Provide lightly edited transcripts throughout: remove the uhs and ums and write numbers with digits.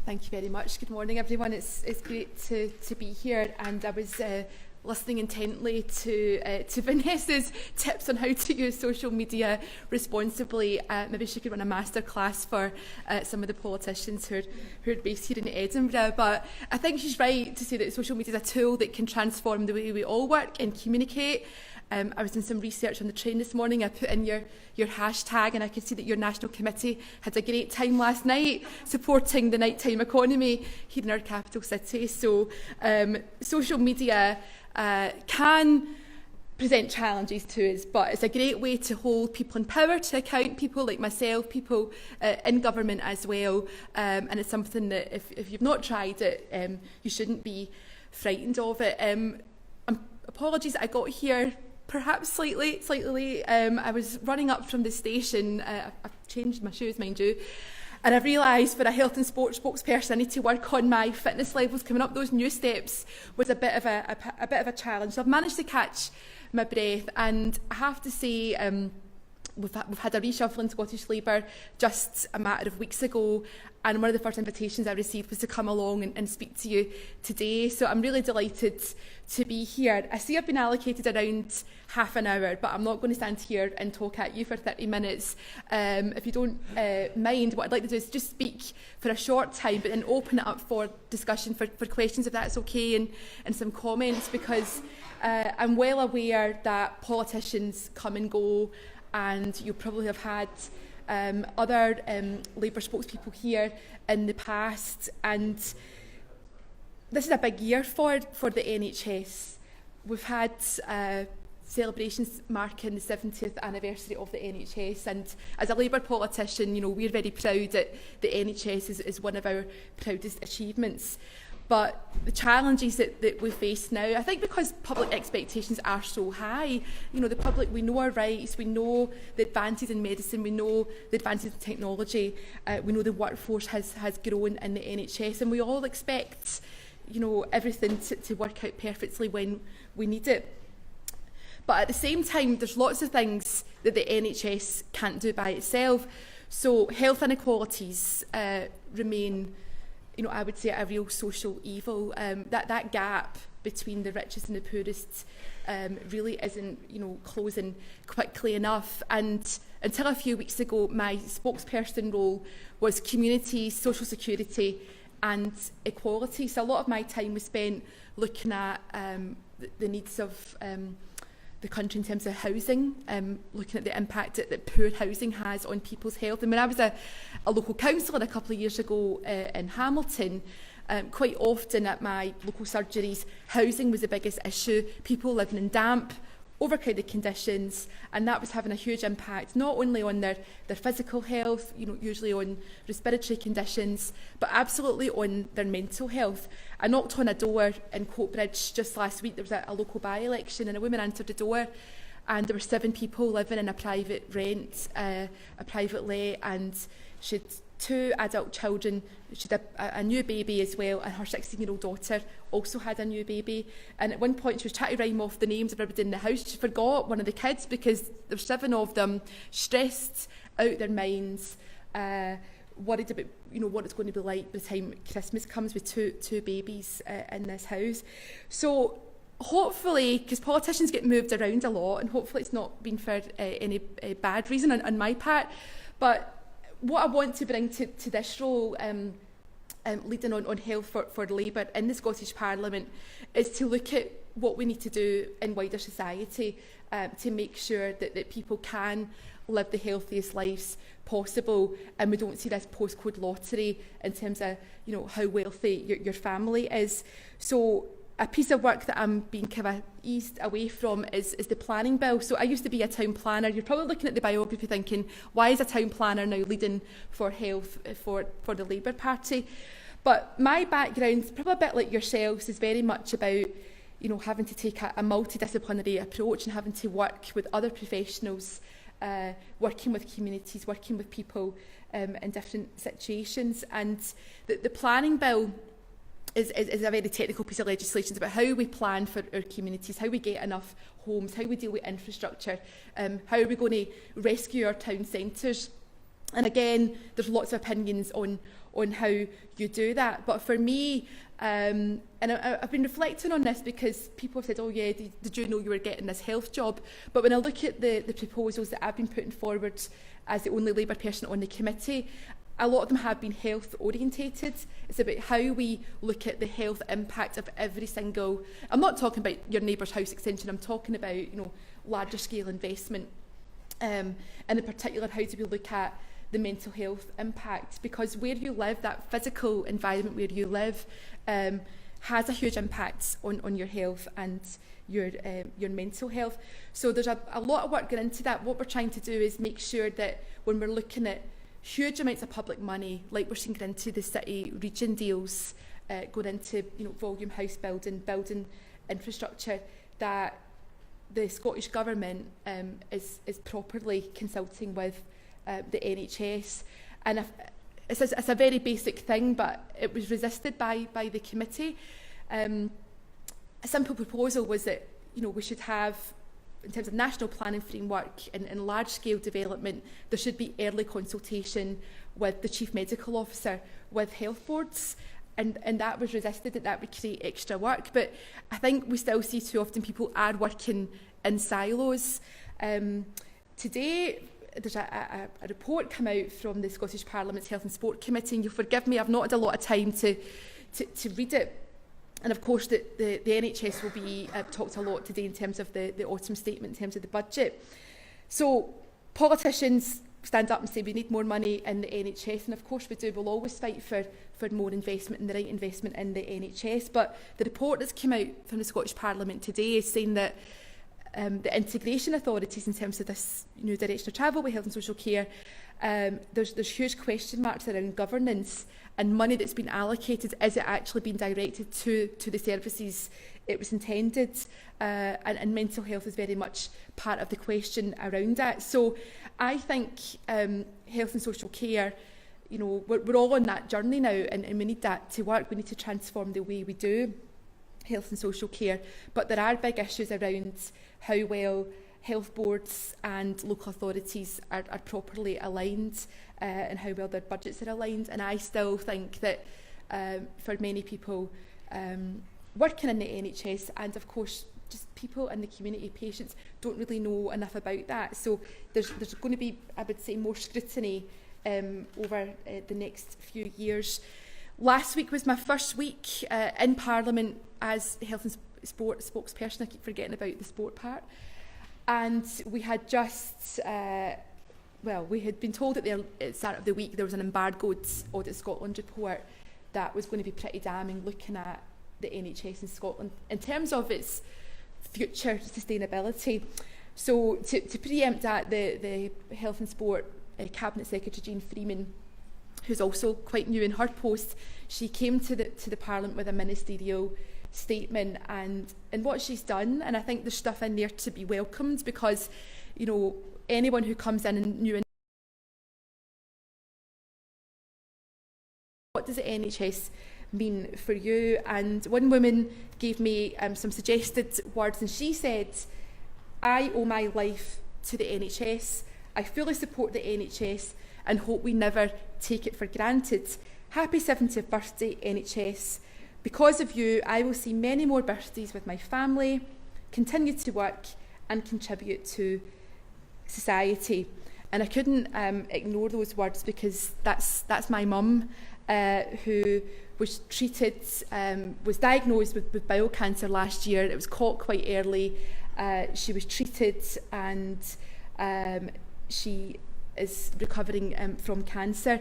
Thank you very much. Good morning, everyone. It's great to be here, and I was listening intently to Vanessa's tips on how to use social media responsibly. Maybe she could run a masterclass for some of the politicians who are based here in Edinburgh. But I think she's right to say that social media is a tool that can transform the way we all work and communicate. I was doing some research on the train this morning. I put in your hashtag, and I could see that your national committee had a great time last night supporting the nighttime economy here in our capital city. So social media can present challenges to us, but it's a great way to hold people in power to account, people like myself, people in government as well. And it's something that if you've not tried it, you shouldn't be frightened of it. Apologies, I got here perhaps slightly late. I was running up from the station. I've changed my shoes, mind you. And I've realised for a health and sports spokesperson, I need to work on my fitness levels. Coming up those new steps was a bit of a challenge. So I've managed to catch my breath, and I have to say, we've had a reshuffle in Scottish Labour just a matter of weeks ago, and one of the first invitations I received was to come along and speak to you today. So I'm really delighted to be here. I see I've been allocated around half an hour, but I'm not going to stand here and talk at you for 30 minutes. If you don't mind, what I'd like to do is just speak for a short time, but then open it up for discussion, for questions, if that's okay, and some comments, because I'm well aware that politicians come and go, and you probably have had other Labour spokespeople here in the past, and this is a big year for the NHS. We've had celebrations marking the 70th anniversary of the NHS, and as a Labour politician, you know, we're very proud that the NHS is one of our proudest achievements. But the challenges that we face now, I think because public expectations are so high, you know, the public, we know our rights, we know the advances in medicine, we know the advances in technology, we know the workforce has grown in the NHS, and we all expect, you know, everything to work out perfectly when we need it. But at the same time, there's lots of things that the NHS can't do by itself. So health inequalities remain, you know, I would say a real social evil. That gap between the richest and the poorest really isn't, you know, closing quickly enough. And until a few weeks ago, my spokesperson role was community, social security and equality. So a lot of my time was spent looking at the needs of the country in terms of housing, looking at the impact that poor housing has on people's health. And when I was a local councillor a couple of years ago in Hamilton, quite often at my local surgeries, housing was the biggest issue. People living in damp, overcrowded conditions, and that was having a huge impact not only on their physical health, you know, usually on respiratory conditions, but absolutely on their mental health. I knocked on a door in Coatbridge just last week. There was a local by-election, and a woman answered the door, and there were 7 people living in a private rent, a private let, and she'd 2 adult children. She had a new baby as well, and her 16-year-old daughter also had a new baby. And at one point she was trying to rhyme off the names of everybody in the house. She forgot one of the kids because there were 7 of them, stressed out their minds, worried about, you know, what it's going to be like by the time Christmas comes with two babies in this house. So hopefully, because politicians get moved around a lot, and hopefully it's not been for any bad reason on my part, but what I want to bring to this role, leading on health for Labour in the Scottish Parliament, is to look at what we need to do in wider society to make sure that people can live the healthiest lives possible, and we don't see this postcode lottery in terms of, you know, how wealthy your family is. So a piece of work that I'm being kind of eased away from is the planning bill. So I used to be a town planner. You're probably looking at the biography thinking, why is a town planner now leading for health for the Labour Party? But my background, probably a bit like yourselves, is very much about, you know, having to take a multidisciplinary approach and having to work with other professionals, working with communities, working with people in different situations. And the planning bill is a very technical piece of legislation. It's about how we plan for our communities, how we get enough homes, how we deal with infrastructure, how are we going to rescue our town centres And again, there's lots of opinions on how you do that. But for me, and I've been reflecting on this because people have said, oh yeah, did you know you were getting this health job? But when I look at the proposals that I've been putting forward as the only Labour person on the committee, a lot of them have been health orientated. It's about how we look at the health impact of every single, I'm not talking about your neighbour's house extension, I'm talking about, you know, larger scale investment. And in particular, how do we look at the mental health impact? Because where you live, that physical environment where you live, has a huge impact on your health and your mental health. So there's a lot of work going into that. What we're trying to do is make sure that when we're looking at huge amounts of public money, like we're seeing going into the city region deals, going into, you know, volume house building infrastructure, that the Scottish Government is properly consulting with the NHS. And it's a very basic thing, but it was resisted by the committee. A simple proposal was that, you know, we should have, in terms of national planning framework and large-scale development, there should be early consultation with the Chief Medical Officer, with health boards, and that was resisted, that would create extra work. But I think we still see too often people are working in silos. Today, there's a report come out from the Scottish Parliament's Health and Sport Committee, and you'll forgive me, I've not had a lot of time to read it. And of course, the NHS will be talked a lot today in terms of the autumn statement, in terms of the budget. So politicians stand up and say we need more money in the NHS, and of course we do. We'll always fight for more investment and the right investment in the NHS. But the report that's come out from the Scottish Parliament today is saying that the integration authorities, in terms of this new direction of travel with health and social care, there's huge question marks around governance and money that's been allocated. Is it actually being directed to the services it was intended? And mental health is very much part of the question around that. So I think health and social care, you know, we're all on that journey now, and we need that to work. We need to transform the way we do health and social care. But there are big issues around how well health boards and local authorities are properly aligned, and how well their budgets are aligned. And I still think that for many people working in the NHS, and of course just people in the community, patients, don't really know enough about that. So there's going to be, I would say, more scrutiny over the next few years. Last week was my first week in Parliament as health and sport spokesperson. I keep forgetting about the sport part. And we had just, we had been told at the start of the week there was an embargoed Audit Scotland report that was going to be pretty damning, looking at the NHS in Scotland in terms of its future sustainability. So to preempt that, the Health and Sport Cabinet Secretary Jane Freeman, who's also quite new in her post, she came to the Parliament with a ministerial statement, and what she's done, and I think there's stuff in there to be welcomed, because, you know, anyone who comes in and new, what does the NHS mean for you? And one woman gave me some suggested words, and she said, I owe my life to the NHS. I fully support the NHS and hope we never take it for granted. Happy 70th birthday, NHS. Because of you, I will see many more birthdays with my family, continue to work and contribute to society. And I couldn't ignore those words, because that's my mum, who was treated, was diagnosed with bowel cancer last year. It was caught quite early. She was treated, and she is recovering from cancer.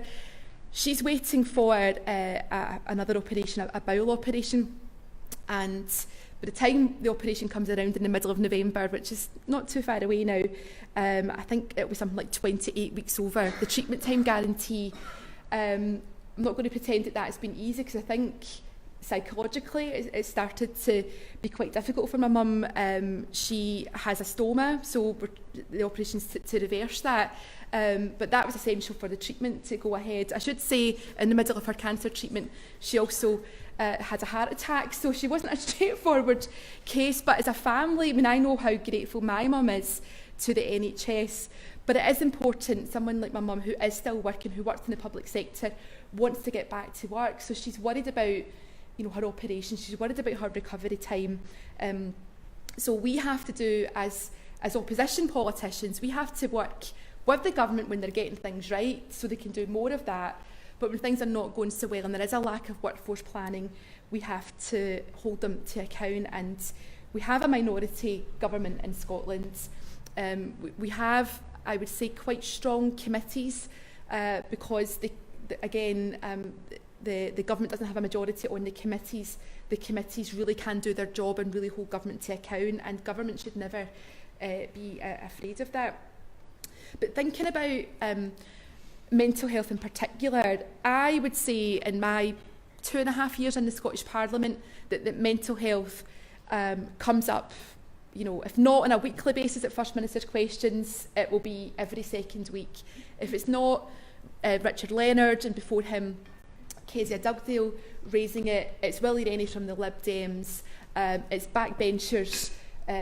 She's waiting for another operation, a bowel operation, and by the time the operation comes around in the middle of November, which is not too far away now, I think it was something like 28 weeks over. The treatment time guarantee, I'm not going to pretend that that's been easy, because I think psychologically it started to be quite difficult for my mum. She has a stoma, so the operation's to reverse that. But that was essential for the treatment to go ahead. I should say, in the middle of her cancer treatment, she also had a heart attack, so she wasn't a straightforward case. But as a family, I mean, I know how grateful my mum is to the NHS, But it is important, someone like my mum who is still working, who works in the public sector, wants to get back to work. So she's worried about, her operation, she's worried about her recovery time. So we have to do, as opposition politicians, we have to work with the government when they're getting things right, so they can do more of that. But when things are not going so well and there is a lack of workforce planning, we have to hold them to account. And we have a minority government in Scotland. We have, I would say, quite strong committees because, the government doesn't have a majority on the committees. The committees really can do their job and really hold government to account, and government should never be afraid of that. But thinking about mental health in particular, I would say in my 2.5 years in the Scottish Parliament that mental health comes up, if not on a weekly basis at First Minister's questions, it will be every second week. If it's not Richard Leonard and before him Kezia Dugdale raising it, it's Willie Rennie from the Lib Dems, it's backbenchers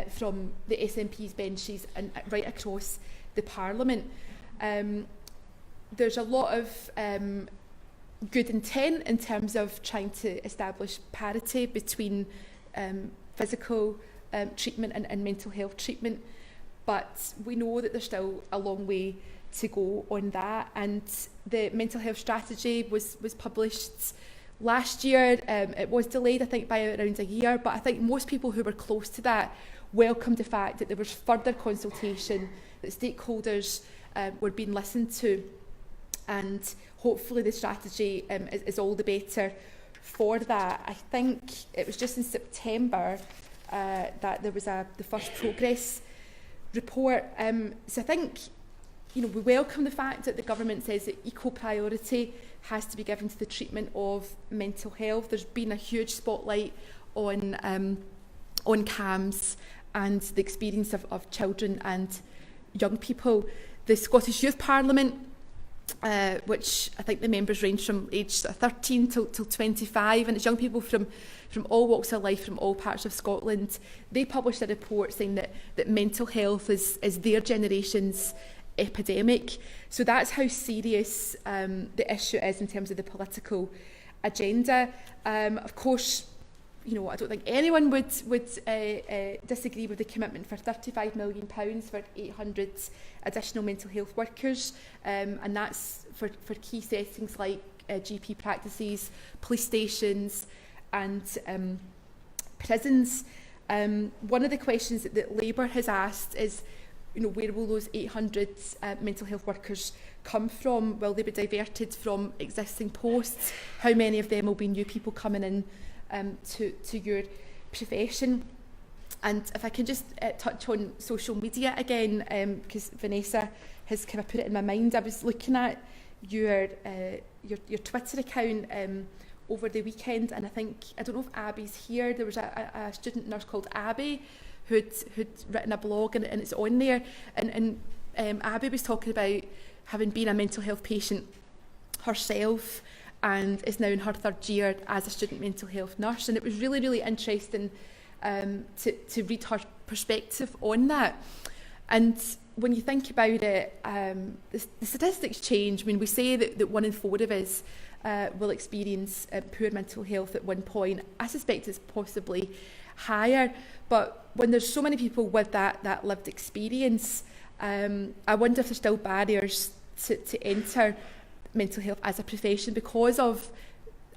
from the SNP's benches and right across the Parliament. There's a lot of good intent in terms of trying to establish parity between physical treatment and mental health treatment, but we know that there's still a long way to go on that. And the mental health strategy was published last year. It was delayed, I think, by around a year, but I think most people who were close to that welcomed the fact that there was further consultation, that stakeholders were being listened to, and hopefully the strategy is all the better for that. I think it was just in September that there was the first progress report. So I think, we welcome the fact that the government says that equal priority has to be given to the treatment of mental health. There's been a huge spotlight on CAMHS and the experience of children and young people. The Scottish Youth Parliament, which I think the members range from age 13 till 25, and it's young people from all walks of life, from all parts of Scotland. They published a report saying that mental health is their generation's epidemic. So that's how serious the issue is in terms of the political agenda. Of course, I don't think anyone would disagree with the commitment for £35 million for 800 additional mental health workers, and that's for key settings like GP practices, police stations and prisons. One of the questions that Labour has asked is, where will those 800 mental health workers come from? Will they be diverted from existing posts? How many of them will be new people coming in to your profession? And if I can just touch on social media again, because Vanessa has kind of put it in my mind. I was looking at your Twitter account over the weekend, and I don't know if Abby's here. There was a student nurse called Abby who'd written a blog, and it's on there. And Abby was talking about having been a mental health patient herself, and is now in her 3rd year as a student mental health nurse. And it was really, really interesting to read her perspective on that. And when you think about it, the statistics change. I mean, we say that 1 in 4 of us will experience poor mental health at one point. I suspect it's possibly higher. But when there's so many people with that lived experience, I wonder if there's still barriers to enter mental health as a profession because of,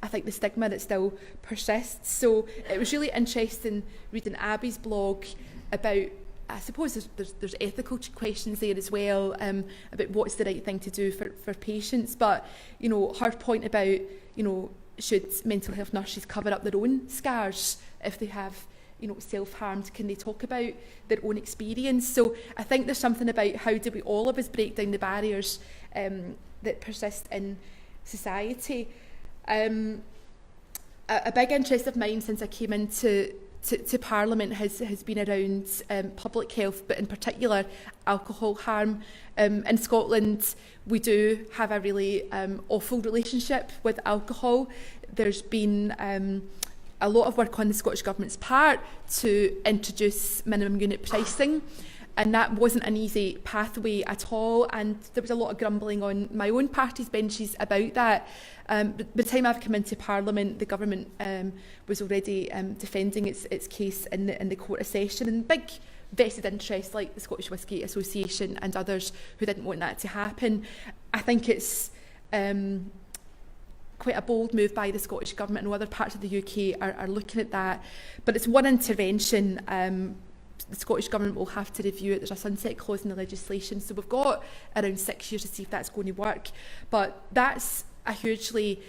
I think, the stigma that still persists. So it was really interesting reading Abby's blog about, I suppose there's ethical questions there as well, about what's the right thing to do for patients. But, her point about, should mental health nurses cover up their own scars if they have, self-harmed? Can they talk about their own experience? So I think there's something about how do we all of us break down the barriers that persist in society. A big interest of mine since I came into Parliament has been around public health, but in particular alcohol harm. In Scotland, we do have a really awful relationship with alcohol. There's been a lot of work on the Scottish Government's part to introduce minimum unit pricing. And that wasn't an easy pathway at all, and there was a lot of grumbling on my own party's benches about that. But by the time I've come into Parliament, the government was already defending its case in the Court of Session, and big vested interests like the Scottish Whisky Association and others who didn't want that to happen. I think it's quite a bold move by the Scottish Government, and other parts of the UK are looking at that. But it's one intervention. The Scottish Government will have to review it. There's a sunset clause in the legislation, so we've got around 6 years to see if that's going to work. But that's a hugely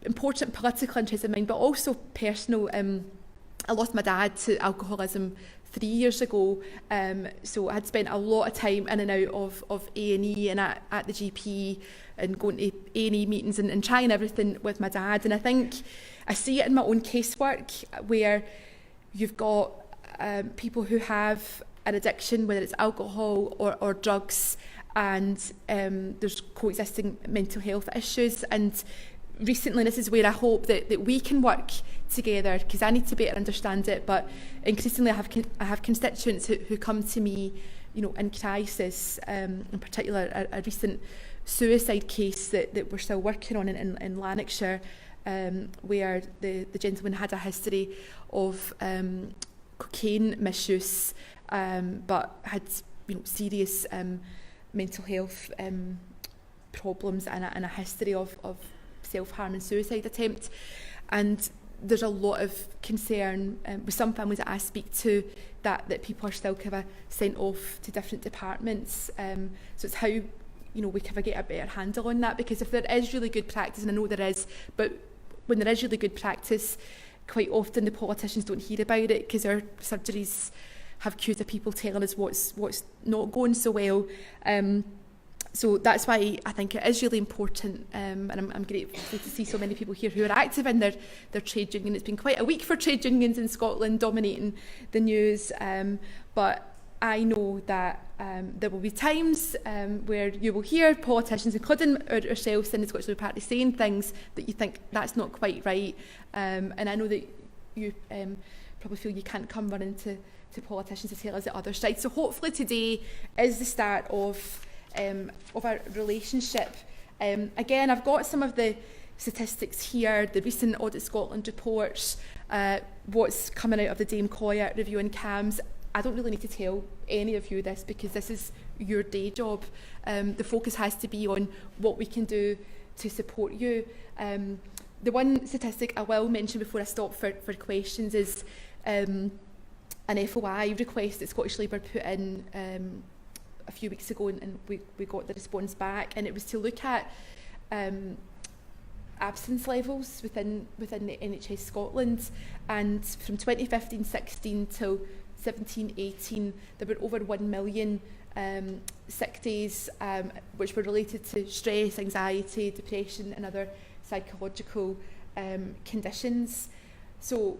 important political interest of mine, but also personal. I lost my dad to alcoholism 3 years ago, so I had spent a lot of time in and out of A&E and at the GP and going to A&E meetings and trying everything with my dad. And I think I see it in my own casework, where you've got people who have an addiction, whether it's alcohol or drugs, and there's coexisting mental health issues. And recently, this is where I hope that we can work together, because I need to better understand it. But increasingly, I have constituents who come to me, in crisis. In particular, a recent suicide case that we're still working on in Lanarkshire, where the gentleman had a history of cocaine misuse, but had serious mental health problems and a history of self-harm and suicide attempt. And there's a lot of concern with some families that I speak to that people are still kind of sent off to different departments. So it's how we kind of get a better handle on that, because if there is really good practice, and I know there is, but when there is really good practice, quite often the politicians don't hear about it, because our surgeries have queues of people telling us what's not going so well. So that's why I think it is really important, and I'm grateful to see so many people here who are active in their trade union. It's been quite a week for trade unions in Scotland, dominating the news, but I know that there will be times where you will hear politicians, including ourselves in the Scottish Labour Party, saying things that you think that's not quite right, and I know that you probably feel you can't come running to politicians to tell us the other side. So hopefully today is the start of our relationship. Again, I've got some of the statistics here, the recent Audit Scotland reports, what's coming out of the Dame Collier review in CAMHS. I don't really need to tell any of you this, because this is your day job. The focus has to be on what we can do to support you. The one statistic I will mention before I stop for questions is an FOI request that Scottish Labour put in a few weeks ago, and we got the response back, and it was to look at absence levels within the NHS Scotland. And from 2015-16 till 17-18, there were over 1 million sick days which were related to stress, anxiety, depression and other psychological conditions. So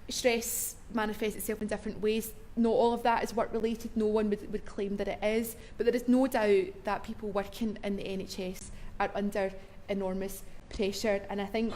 stress manifests itself in different ways. Not all of that is work related, no one would claim that it is, but there is no doubt that people working in the NHS are under enormous pressure. And I think,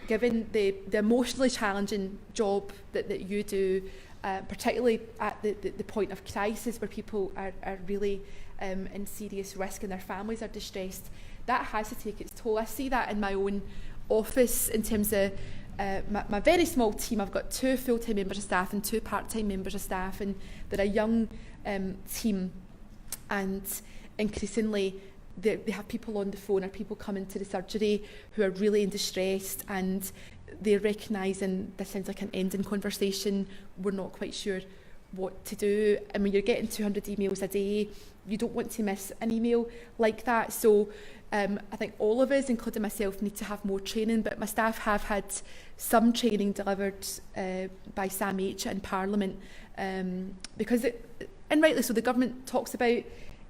given the emotionally challenging job that you do, particularly at the point of crisis where people are really in serious risk and their families are distressed, that has to take its toll. I see that in my own office in terms of my very small team. I've got 2 full-time members of staff and 2 part-time members of staff, and they're a young team, and increasingly they have people on the phone or people coming to the surgery who are really in distress, and they're recognising this sounds like an ending conversation. We're not quite sure what to do. And when you're getting 200 emails a day, you don't want to miss an email like that. So I think all of us, including myself, need to have more training, but my staff have had some training delivered by Sam H in Parliament, because and rightly so, the government talks about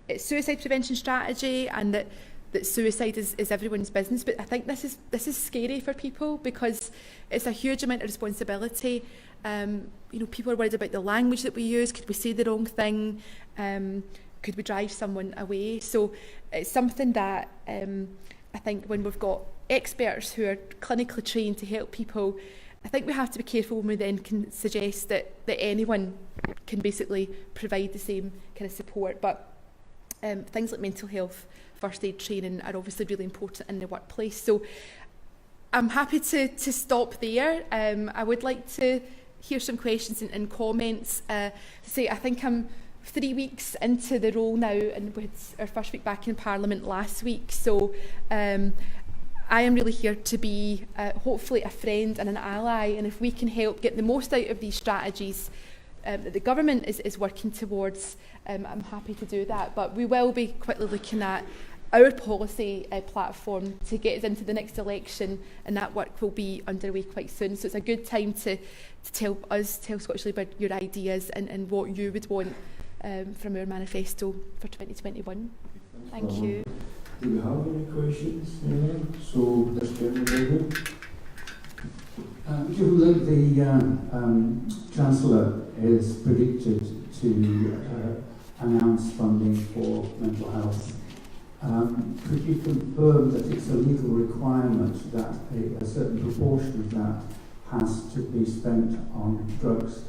its suicide prevention strategy and that suicide is everyone's business, but I think this is scary for people, because it's a huge amount of responsibility. People are worried about the language that we use. Could we say the wrong thing? Could we drive someone away? So it's something that I think when we've got experts who are clinically trained to help people I think we have to be careful when we then can suggest that anyone can basically provide the same kind of support. But things like mental health, first aid training are obviously really important in the workplace. So I'm happy to stop there. I would like to hear some questions and comments. I think I'm 3 weeks into the role now, and with our first week back in Parliament last week. So I am really here to be hopefully a friend and an ally, and if we can help get the most out of these strategies that the government is working towards, I'm happy to do that. But we will be quickly looking at our policy platform to get us into the next election, and that work will be underway quite soon. So it's a good time to tell Scottish Labour your ideas and what you would want from our manifesto for 2021. Thank you. Do we have any questions? So, this gentleman. Do you think the Chancellor is predicted to announce funding for mental health? Could you confirm that it's a legal requirement that a certain proportion of that has to be spent on drugs?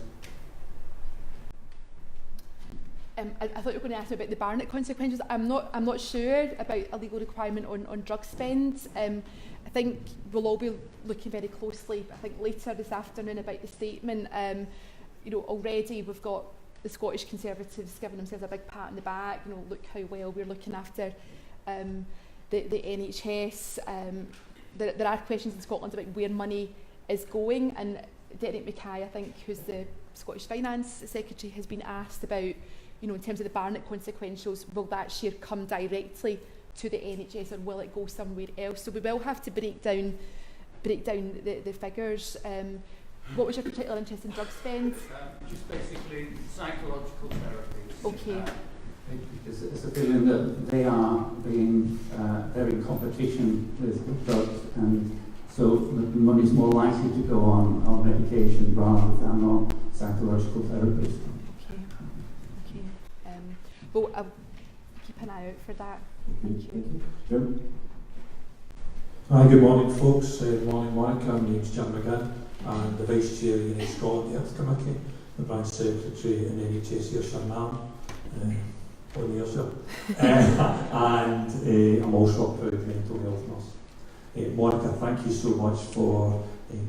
I thought you were going to ask me about the Barnett consequences. I'm not sure about a legal requirement on drug spend. I think we'll all be looking very closely, I think later this afternoon, about the statement. Already we've got the Scottish Conservatives giving themselves a big pat on the back. Look how well we're looking after the NHS. There are questions in Scotland about where money is going, and Derek Mackay, I think, who's the Scottish Finance Secretary, has been asked about, in terms of the Barnett consequentials, will that share come directly to the NHS or will it go somewhere else? So we will have to break down the figures. What was your particular interest in drug spend? Just basically psychological therapies. Okay. It's a feeling that they're in competition with drugs, and so the money's more likely to go on medication rather than on psychological therapies. Well, I'll keep an eye out for that. Thank you. Jim? Hi, good morning, folks. Good morning, Monica. My name's Jim McGinn. I'm the Vice Chair of the United Scotland Health Committee, the Branch Secretary in NHS Ayrshire Nam. On Ayrshire. And I'm also a proud mental health nurse. Monica, thank you so much for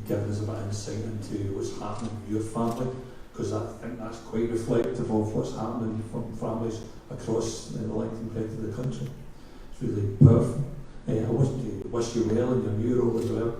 giving us a bit of insight into what's happening with your family, because I think that's quite reflective of what's happening from families across the length and breadth of the country. It's really powerful. I wish you well in your new role as well.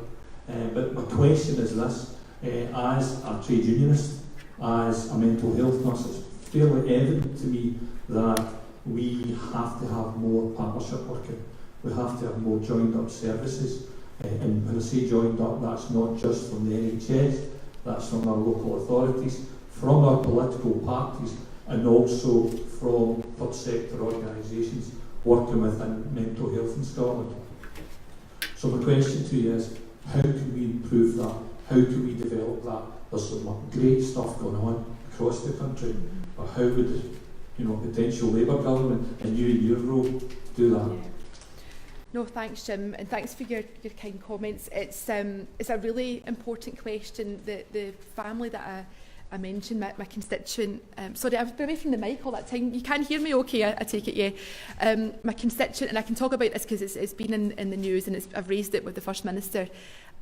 But my question is this: as a trade unionist, as a mental health nurse, it's fairly evident to me that we have to have more partnership working. We have to have more joined up services. And when I say joined up, that's not just from the NHS, that's from our local authorities, from our political parties, and also from third sector organisations working within mental health in Scotland. So my question to you is, how can we improve that? How can we develop that? There's some great stuff going on across the country, but how would potential Labour government and you in your role do that? Yeah. No, thanks, Jim, and thanks for your kind comments. It's a really important question. The family that I mentioned, my constituent, sorry, I've been away from the mic all that time. You can hear me okay, I take it, yeah. My constituent, and I can talk about this because it's been in the news, and I've raised it with the First Minister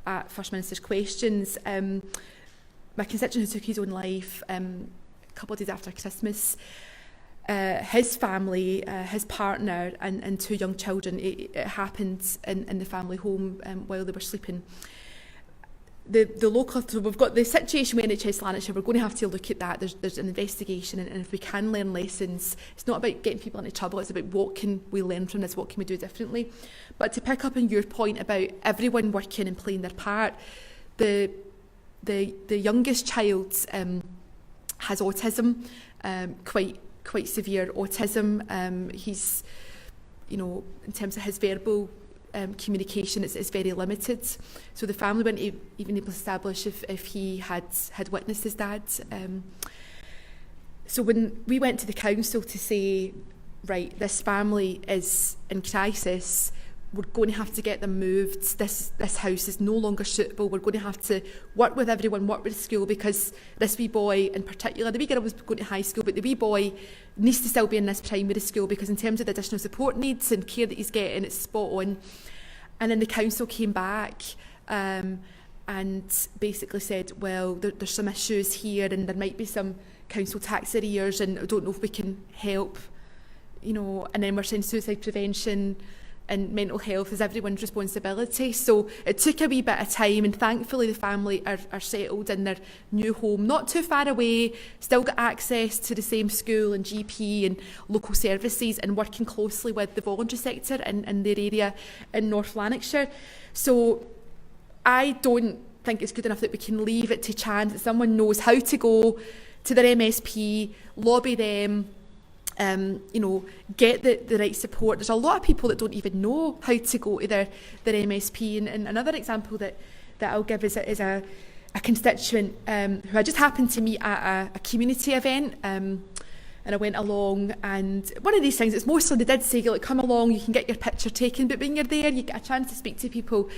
at First Minister's Questions. My constituent who took his own life a couple of days after Christmas, his family, his partner and 2 young children, it happened in the family home while they were sleeping. The local, so we've got the situation with NHS Lanarkshire, we're going to have to look at that. There's an investigation, and if we can learn lessons, it's not about getting people into trouble, it's about what can we learn from this, what can we do differently. But to pick up on your point about everyone working and playing their part, the youngest child has autism, quite severe autism. He's, in terms of his verbal communication, it's very limited. So the family weren't even able to establish if he had witnessed his dad. So when we went to the council to say, right, this family is in crisis, we're going to have to get them moved. This house is no longer suitable. We're going to have to work with everyone, work with the school, because this wee boy in particular, the wee girl was going to high school, but the wee boy needs to still be in this primary school, because in terms of the additional support needs and care that he's getting, it's spot on. And then the council came back and basically said, well, there's some issues here, and there might be some council tax arrears, and I don't know if we can help, you know. And then we're saying suicide prevention and mental health is everyone's responsibility. So it took a wee bit of time, and thankfully the family are settled in their new home, not too far away, still got access to the same school and GP and local services, and working closely with the voluntary sector in their area in North Lanarkshire. So I don't think it's good enough that we can leave it to chance that someone knows how to go to their MSP, lobby them, you know, get the right support. There's a lot of people that don't even know how to go to their MSP. And another example that I'll give is a constituent who I just happened to meet at a community event, and I went along, and one of these things, it's mostly they did say, like, come along, you can get your picture taken, but when you're there you get a chance to speak to people.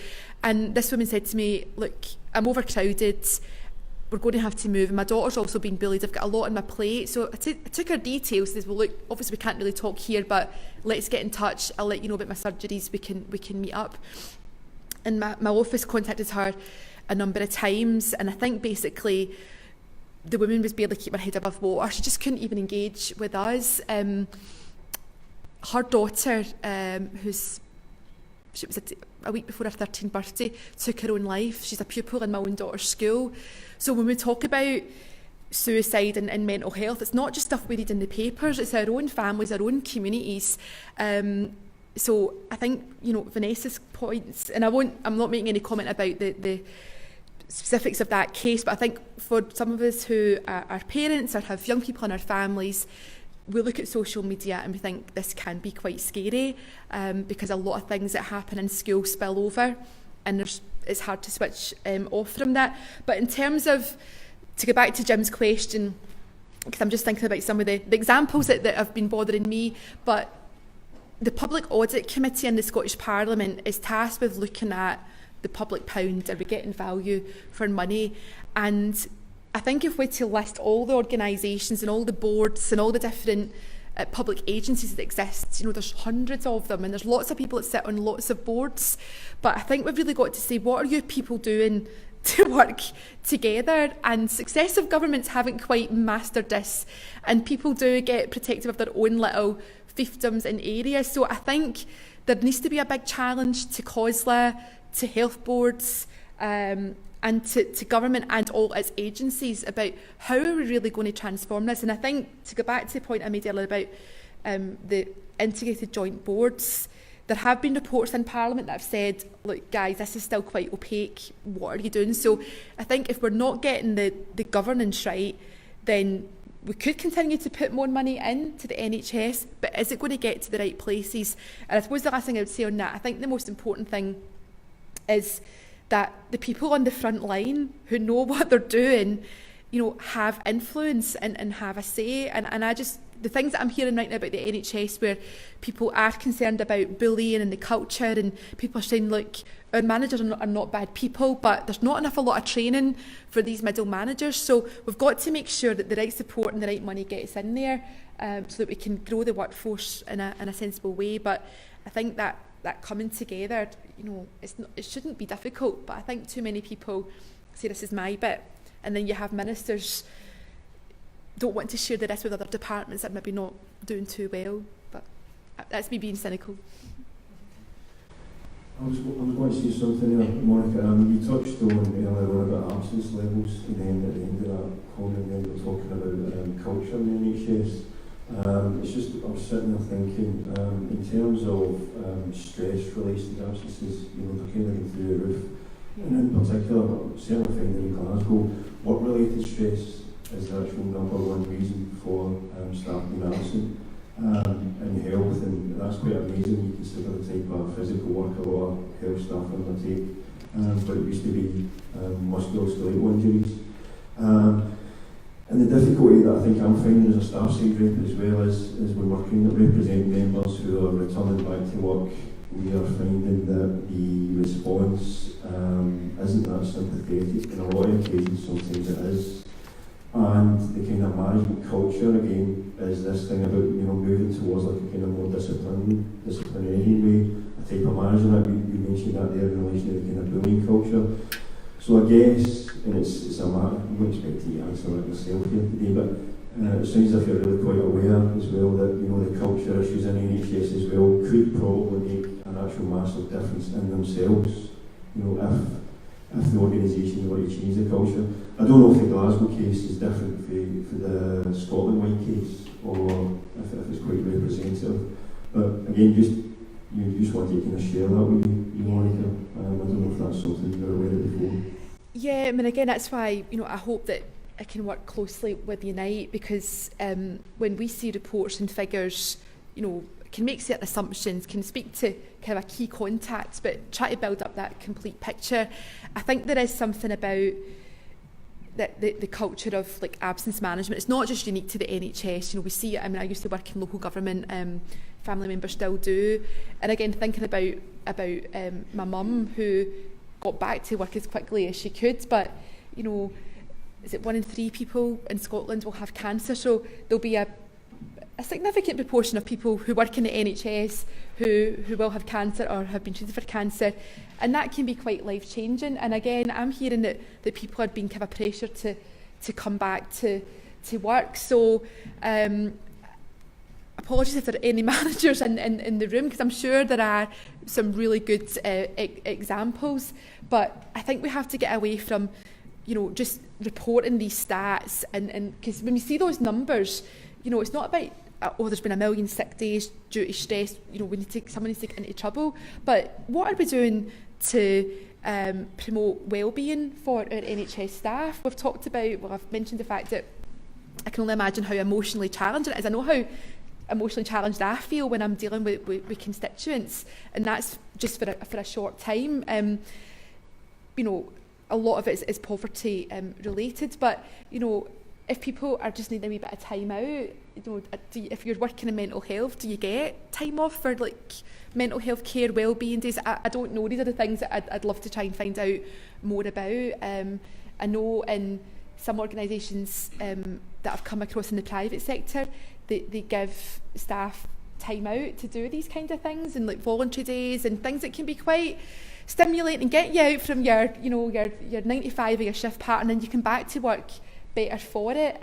And this woman said to me, look, I'm overcrowded, we're going to have to move, and my daughter's also been bullied, I've got a lot on my plate. So I took her details, says, well, look, obviously we can't really talk here, but let's get in touch, I'll let you know about my surgeries, we can meet up. And my office contacted her a number of times, and I think basically the woman was barely keeping her head above water. She just couldn't even engage with us. Her daughter, she was a week before her 13th birthday, took her own life. She's a pupil in my own daughter's school. So when we talk about suicide and mental health, it's not just stuff we read in the papers, it's our own families, our own communities. So I think, you know, Vanessa's points, and I'm not making any comment about the specifics of that case, but I think for some of us who are parents or have young people in our families, we look at social media and we think this can be quite scary, because a lot of things that happen in school spill over, and it's hard to switch off from that. But in terms of, to go back to Jim's question, because I'm just thinking about some of the examples that have been bothering me, but the Public Audit Committee in the Scottish Parliament is tasked with looking at the public pound, are we getting value for money? And I think if we're to list all the organisations and all the boards and all the different public agencies that exist, you know, there's hundreds of them, and there's lots of people that sit on lots of boards. But I think we've really got to say, what are you people doing to work together? And successive governments haven't quite mastered this, and people do get protective of their own little fiefdoms in areas. So I think there needs to be a big challenge to COSLA, to health boards, and to government and all its agencies about how are we really going to transform this. And I think, to go back to the point I made earlier about the integrated joint boards, there have been reports in Parliament that have said, look guys, this is still quite opaque, what are you doing? So I think if we're not getting the governance right, then we could continue to put more money into the NHS, but is it going to get to the right places? And I suppose the last thing I would say on that, I think the most important thing is that the people on the front line who know what they're doing, you know, have influence and have a say. And I just, the things that I'm hearing right now about the NHS, where people are concerned about bullying and the culture, and people are saying, look, our managers are not bad people, but there's not enough a lot of training for these middle managers. So we've got to make sure that the right support and the right money gets in there, so that we can grow the workforce in a sensible way. But I think that coming together, you know, it shouldn't be difficult, but I think too many people say this is my bit, and then you have ministers don't want to share the risk with other departments that maybe not doing too well. But that's me being cynical. I was going to say something there, Monica. You touched on earlier on about absence levels, and then at the end of that comment then you were talking about culture in the NHS. It's just, I was sitting there thinking, in terms of stress-related absences, you know, they're kind of going through the roof. And in particular, certainly finding in Glasgow, work-related stress is the actual number one reason for staff being absent in health, and that's quite amazing. You consider the type of physical work a lot of health staff undertake, but it used to be musculoskeletal injuries. And the difficulty that I think I'm finding as a staff side rep as well is when we're kind of representing members who are returning back to work we are finding that the response isn't that sympathetic. In a lot of occasions, sometimes it is. And the kind of management culture, again, is this thing about, you know, moving towards like a kind of more disciplinarian way, a type of management. We mentioned that there in relation to the kind of bullying culture. So I guess, and it's a matter, I'm not expecting you to answer it yourself here today, but it sounds as if you're really quite aware as well that, you know, the culture issues in NHS as well could probably make an actual massive difference in themselves, you know, if the organisation were to change the culture. I don't know if the Glasgow case is different for the Scotland-wide case, or if it's quite representative. But again, you just want to kind of share that with you, Monica. I don't know if that's something you were aware of before. Yeah, I mean, again, that's why, you know, I hope that I can work closely with Unite, because when we see reports and figures, you know, can make certain assumptions, can speak to kind of a key contacts, but try to build up that complete picture. I think there is something about the culture of like absence management. It's not just unique to the NHS. You know, we see it. I mean, I used to work in local government. Family members still do. And again, thinking about my mum, who got back to work as quickly as she could, but you know, is it 1 in 3 people in Scotland will have cancer? So there'll be a significant proportion of people who work in the NHS who will have cancer or have been treated for cancer, and that can be quite life-changing. And again, I'm hearing that people are being kind of pressured to come back to work. So apologies if there are any managers in the room, because I'm sure there are some really good examples, but I think we have to get away from, you know, just reporting these stats, and because when we see those numbers, you know, it's not about there's been 1 million sick days due to stress, you know, someone needs to get into trouble, but what are we doing to promote well-being for our NHS staff? We've talked about, well, I've mentioned the fact that I can only imagine how emotionally challenging it is. I know how emotionally challenged I feel when I'm dealing with constituents, and that's just for a short time. You know, a lot of it is poverty related, but you know, if people are just needing a wee bit of time out, you know, if you're working in mental health, do you get time off for like mental health care, wellbeing days? I don't know. These are the things that I'd love to try and find out more about. I know in some organisations that I've come across in the private sector, they give staff time out to do these kind of things, and like voluntary days and things that can be quite stimulating and get you out from your 9 to 5 or your shift pattern, and you come back to work better for it.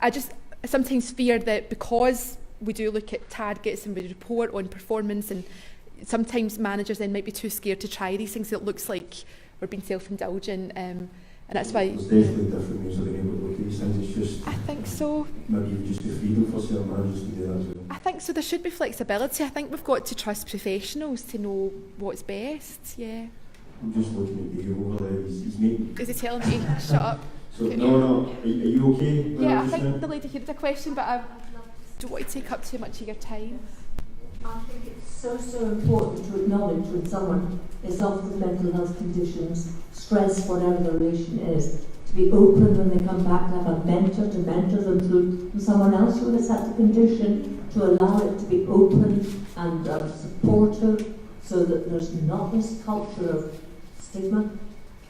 I just sometimes fear that because we do look at targets and we report on performance, and sometimes managers then might be too scared to try these things. It looks like we're being self-indulgent, and that's why there's definitely different ways of being able to look at these things. It's just, I think so. Maybe just the freedom for certain managers to do that as well. I think so. There should be flexibility. I think we've got to trust professionals to know what's best. Yeah. I'm just looking at Dave over there. He's making. Is he telling me shut up? So no. Are you okay? Yeah, I think the lady here had a question, but I don't want to take up too much of your time. I think it's so important to acknowledge when someone is off with mental health conditions, stress, whatever the relation is, to be open when they come back, to have a mentor to mentor them through, and someone else who has had the condition, to allow it to be open and supportive, so that there's not this culture of stigma.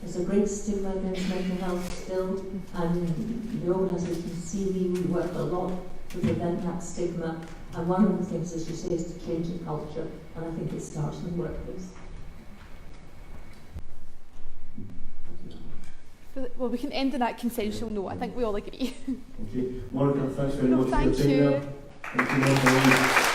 There's a great stigma against mental health still, and the organisation CV, we work a lot to prevent that stigma. And one of the things, as you say, is to change the culture, and I think it starts in the workplace. Well, we can end on that consensual note. I think we all agree. Okay, Monica, thanks very much for your time thank you. there. Thank you.